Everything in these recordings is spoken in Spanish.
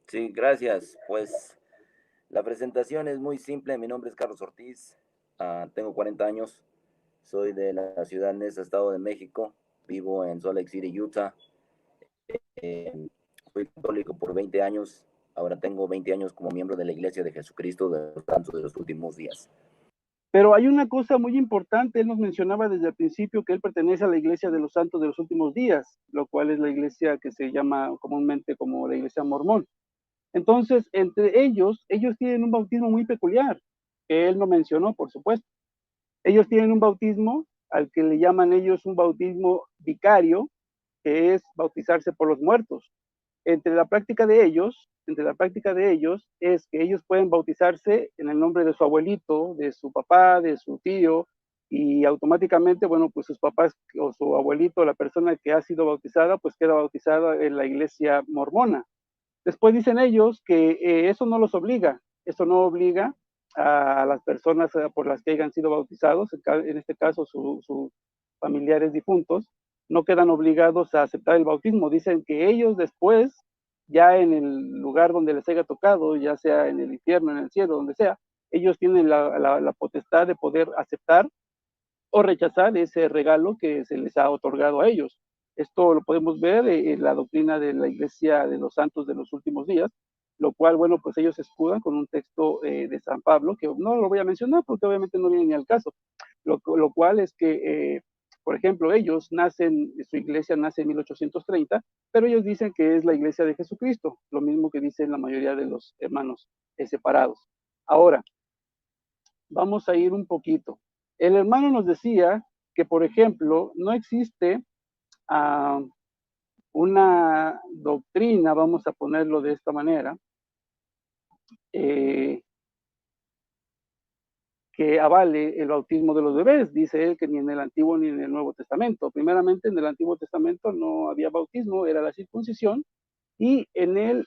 Sí, gracias. Pues la presentación es muy simple. Mi nombre es Carlos Ortiz. Tengo 40 años. Soy de la ciudad Neza, Estado de México. Vivo en Salt Lake City, Utah. Fui católico por 20 años. Ahora tengo 20 años como miembro de la Iglesia de Jesucristo de los Santos de los Últimos Días. Pero hay una cosa muy importante, él nos mencionaba desde el principio que él pertenece a la Iglesia de los Santos de los Últimos Días, lo cual es la iglesia que se llama comúnmente como la Iglesia Mormón. Entonces, entre ellos tienen un bautismo muy peculiar, que él no mencionó, por supuesto. Ellos tienen un bautismo al que le llaman ellos un bautismo vicario, que es bautizarse por los muertos. Entre la práctica de ellos es que ellos pueden bautizarse en el nombre de su abuelito, de su papá, de su tío, y automáticamente, bueno, pues sus papás o su abuelito, la persona que ha sido bautizada, pues queda bautizada en la iglesia mormona. Después dicen ellos que eso no los obliga, eso no obliga a las personas por las que hayan sido bautizados, en este caso sus familiares difuntos, no quedan obligados a aceptar el bautismo. Dicen que ellos después, ya en el lugar donde les haya tocado, ya sea en el infierno, en el cielo, donde sea, ellos tienen la potestad de poder aceptar o rechazar ese regalo que se les ha otorgado a ellos. Esto lo podemos ver en la doctrina de la Iglesia de los Santos de los Últimos Días, lo cual, bueno, pues ellos escudan con un texto de San Pablo, que no lo voy a mencionar porque obviamente no viene ni al caso, lo cual es que, por ejemplo, ellos nacen, su iglesia nace en 1830, pero ellos dicen que es la iglesia de Jesucristo, lo mismo que dicen la mayoría de los hermanos separados. Ahora, vamos a ir un poquito. El hermano nos decía que, por ejemplo, no existe una doctrina, vamos a ponerlo de esta manera, eh, que avale el bautismo de los bebés. Dice él que ni en el Antiguo ni en el Nuevo Testamento. Primeramente, en el Antiguo Testamento no había bautismo, era la circuncisión, y en el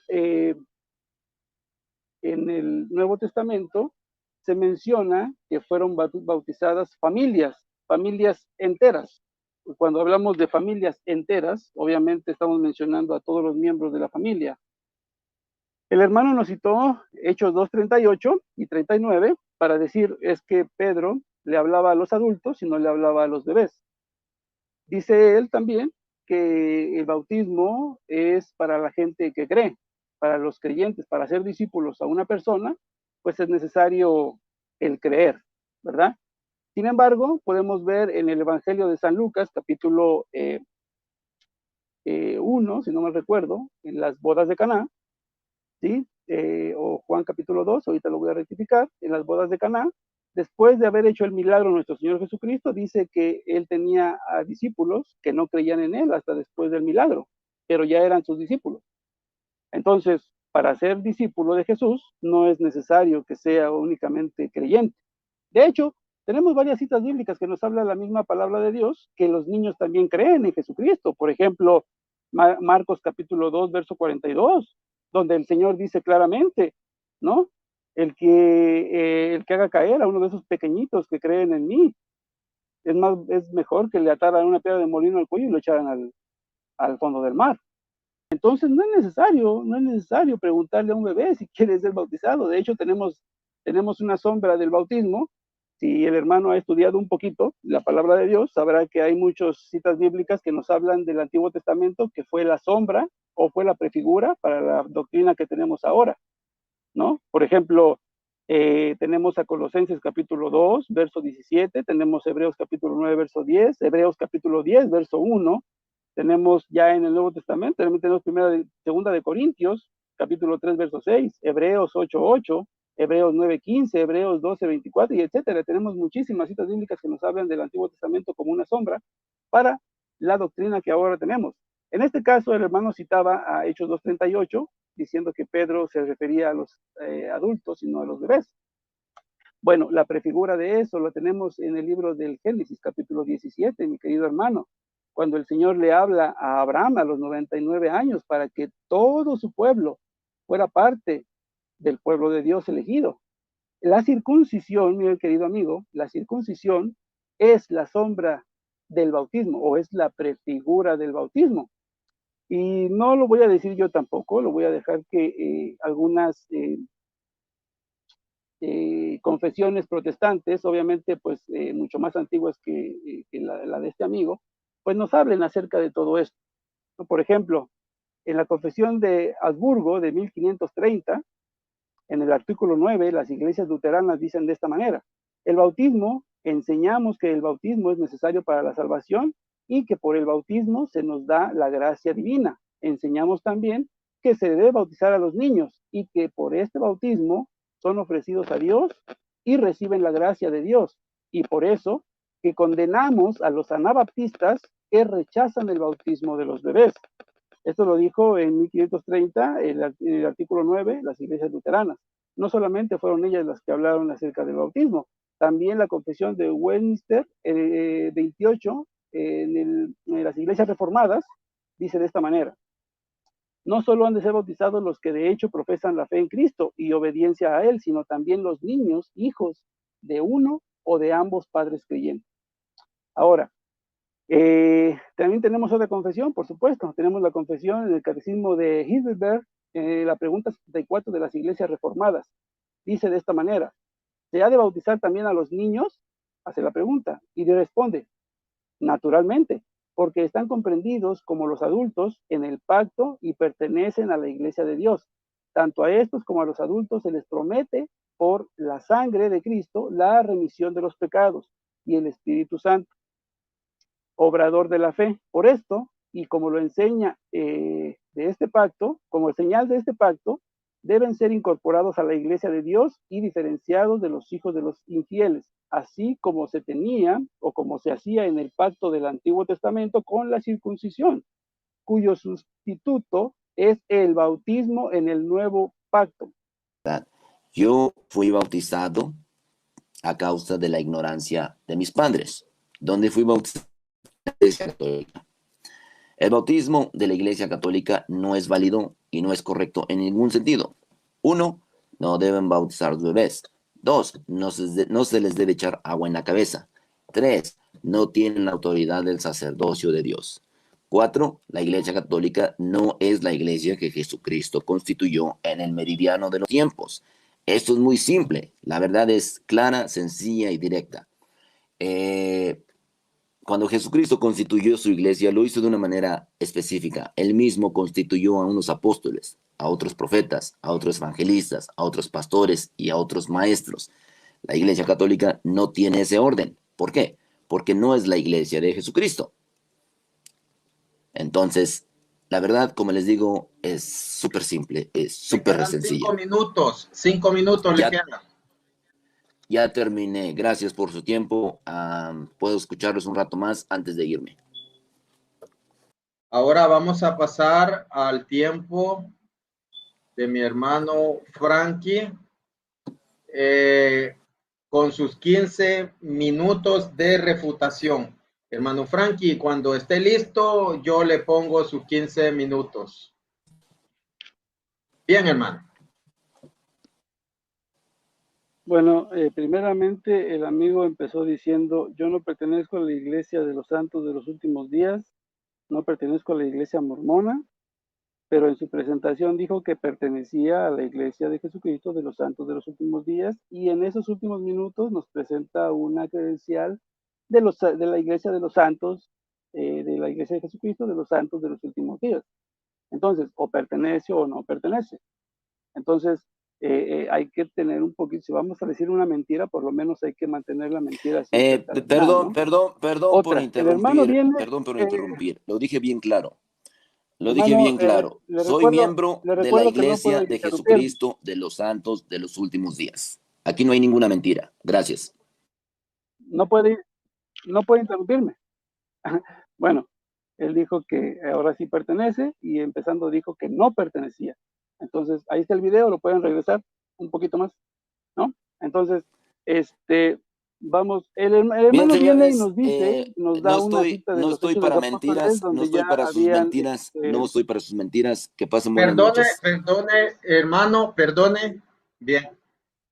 Nuevo Testamento se menciona que fueron bautizadas familias enteras. Cuando hablamos de familias enteras, obviamente estamos mencionando a todos los miembros de la familia. El hermano nos citó Hechos 2:38 y 39 para decir es que Pedro le hablaba a los adultos y no le hablaba a los bebés. Dice él también que el bautismo es para la gente que cree, para los creyentes, para ser discípulos a una persona, pues es necesario el creer, ¿verdad? Sin embargo, podemos ver en el Evangelio de San Lucas, capítulo 1, si no me recuerdo, en las bodas de Caná, ¿sí? O Juan capítulo 2, ahorita lo voy a rectificar, en las bodas de Caná, después de haber hecho el milagro nuestro Señor Jesucristo, dice que él tenía a discípulos que no creían en él hasta después del milagro, pero ya eran sus discípulos. Entonces, para ser discípulo de Jesús, no es necesario que sea únicamente creyente. De hecho, tenemos varias citas bíblicas que nos habla la misma palabra de Dios, que los niños también creen en Jesucristo. Por ejemplo, Marcos capítulo 2, verso 42, donde el Señor dice claramente, ¿no? El que haga caer a uno de esos pequeñitos que creen en mí, es mejor que le ataran una piedra de molino al cuello y lo echaran al fondo del mar. Entonces no es necesario preguntarle a un bebé si quiere ser bautizado. De hecho, tenemos una sombra del bautismo. Si el hermano ha estudiado un poquito la palabra de Dios, sabrá que hay muchas citas bíblicas que nos hablan del Antiguo Testamento, que fue la sombra o fue la prefigura para la doctrina que tenemos ahora, ¿no? Por ejemplo, tenemos a Colosenses capítulo 2, verso 17, tenemos Hebreos capítulo 9, verso 10, Hebreos capítulo 10, verso 1, tenemos ya en el Nuevo Testamento, también tenemos segunda de Corintios, capítulo 3, verso 6, Hebreos 8, 8, Hebreos 9, 15, Hebreos 12, 24, y etcétera. Tenemos muchísimas citas bíblicas que nos hablan del Antiguo Testamento como una sombra para la doctrina que ahora tenemos. En este caso, el hermano citaba a Hechos 2:38, diciendo que Pedro se refería a los adultos y no a los bebés. Bueno, la prefigura de eso lo tenemos en el libro del Génesis, capítulo 17, mi querido hermano, cuando el Señor le habla a Abraham a los 99 años para que todo su pueblo fuera parte del pueblo de Dios elegido. La circuncisión, mi querido amigo, la circuncisión es la sombra del bautismo o es la prefigura del bautismo. Y no lo voy a decir yo tampoco, lo voy a dejar que algunas confesiones protestantes, obviamente pues mucho más antiguas que la de este amigo, pues nos hablen acerca de todo esto. Por ejemplo, en la confesión de Habsburgo de 1530, en el artículo 9, las iglesias luteranas dicen de esta manera: el bautismo, enseñamos que el bautismo es necesario para la salvación y que por el bautismo se nos da la gracia divina. Enseñamos también que se debe bautizar a los niños y que por este bautismo son ofrecidos a Dios y reciben la gracia de Dios. Y por eso que condenamos a los anabaptistas que rechazan el bautismo de los bebés. Esto lo dijo en 1530, el artículo 9, las iglesias luteranas. No solamente fueron ellas las que hablaron acerca del bautismo, también la confesión de Westminster 28, en las iglesias reformadas, dice de esta manera: no solo han de ser bautizados los que de hecho profesan la fe en Cristo y obediencia a Él, sino también los niños, hijos de uno o de ambos padres creyentes. Ahora, también tenemos otra confesión, por supuesto. Tenemos la confesión en el Catecismo de Heidelberg, la pregunta 74 de las iglesias reformadas. Dice de esta manera: ¿se ha de bautizar también a los niños? Hace la pregunta y le responde: naturalmente, porque están comprendidos como los adultos en el pacto y pertenecen a la iglesia de Dios. Tanto a estos como a los adultos se les promete por la sangre de Cristo la remisión de los pecados y el Espíritu Santo, obrador de la fe. Por esto, y como lo enseña de este pacto, como señal de este pacto, deben ser incorporados a la iglesia de Dios y diferenciados de los hijos de los infieles, así como se tenía o como se hacía en el pacto del Antiguo Testamento con la circuncisión, cuyo sustituto es el bautismo en el nuevo pacto. Yo fui bautizado a causa de la ignorancia de mis padres. ¿Dónde fui bautizado? El bautismo de la Iglesia Católica no es válido y no es correcto en ningún sentido. 1. No deben bautizar los bebés. 2. No se les debe echar agua en la cabeza. 3. No tienen la autoridad del sacerdocio de Dios. 4. La Iglesia Católica no es la iglesia que Jesucristo constituyó en el meridiano de los tiempos. Esto es muy simple. La verdad es clara, sencilla y directa. Cuando Jesucristo constituyó su iglesia, lo hizo de una manera específica. Él mismo constituyó a unos apóstoles, a otros profetas, a otros evangelistas, a otros pastores y a otros maestros. La Iglesia Católica no tiene ese orden. ¿Por qué? Porque no es la iglesia de Jesucristo. Entonces, la verdad, como les digo, es súper simple, es súper sencilla. 5 minutos le quedan. Ya terminé. Gracias por su tiempo. Puedo escucharlos un rato más antes de irme. Ahora vamos a pasar al tiempo de mi hermano Frankie con sus 15 minutos de refutación. Hermano Frankie, cuando esté listo, yo le pongo sus 15 minutos. Bien, hermano. Bueno, primeramente el amigo empezó diciendo: yo no pertenezco a la iglesia de los santos de los últimos días, no pertenezco a la iglesia mormona, pero en su presentación dijo que pertenecía a la iglesia de Jesucristo de los santos de los últimos días, y en esos últimos minutos nos presenta una credencial de la iglesia de los santos, de la iglesia de Jesucristo de los santos de los últimos días. Entonces, o pertenece o no pertenece. Entonces, hay que tener un poquito, si vamos a decir una mentira, por lo menos hay que mantener la mentira siempre. Perdón por interrumpir. Viene, perdón por interrumpir. Lo dije bien claro. Soy recuerdo, miembro de la iglesia de Jesucristo de los santos de los últimos días. Aquí no hay ninguna mentira. Gracias. No puede interrumpirme. Bueno, él dijo que ahora sí pertenece y empezando dijo que no pertenecía. Entonces, ahí está el video, lo pueden regresar un poquito más, ¿no? Entonces, vamos, el hermano bien, señores, viene y nos dice, nos da una cita de no los estoy Hechos para de los Apóstoles, mentiras, no estoy para sus mentiras, no estoy para sus mentiras. Que pasen buenas noches. Perdone, hermano, perdone. Bien.